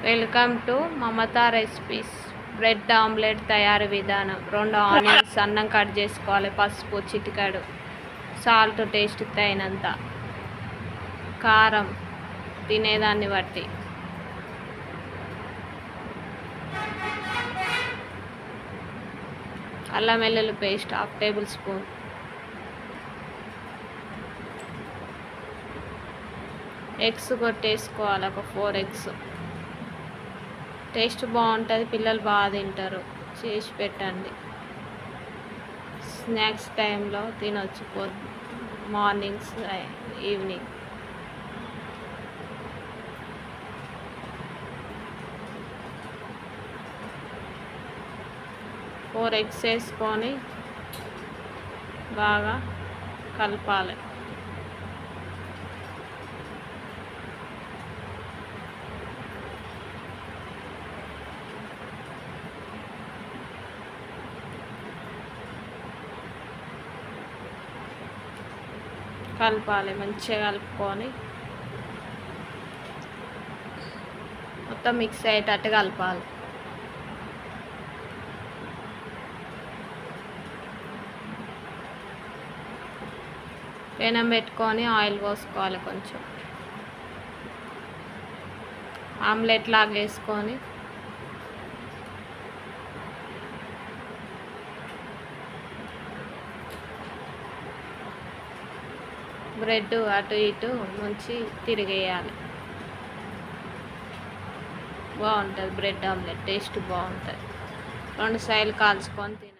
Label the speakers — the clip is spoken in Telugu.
Speaker 1: Welcome to Mamata recipes. Bread omelette తయారీ విధానం. 2 ఆనియన్స్ అన్నం కట్ చేసుకోవాలి. పసుపు చిటికెడు, సాల్ట్ టేస్ట్ తగినంత, కారం తినేదాన్ని బట్టి, అల్లం వెల్లుల్లి పేస్ట్ 1/2 టేబుల్ స్పూన్, ఎగ్స్ కొట్టేసుకోవాలి. ఒక 4 ఎగ్స్. టేస్ట్ బాగుంటుంది, పిల్లలు బాగా తింటారు. చేసి పెట్టండి, స్నాక్స్ టైంలో తినొచ్చు, మార్నింగ్స్ ఈవినింగ్. ఫోర్ ఎగ్స్ వేసుకొని బాగా కలపాలి. మంచిగా కలుపుకొని మొత్తం మిక్స్ అయ్యేటట్టు కలపాలి. పెనం పెట్టుకొని ఆయిల్ పోసుకోవాలి. కొంచెం ఆమ్లెట్ లాగా వేసుకొని బ్రెడ్ అటు ఇటు ముంచి తిరిగేయాలి. బాగుంటుంది బ్రెడ్ ఆమ్లెట్, టేస్ట్ బాగుంటుంది. 2 సైడ్లు కాల్చుకొని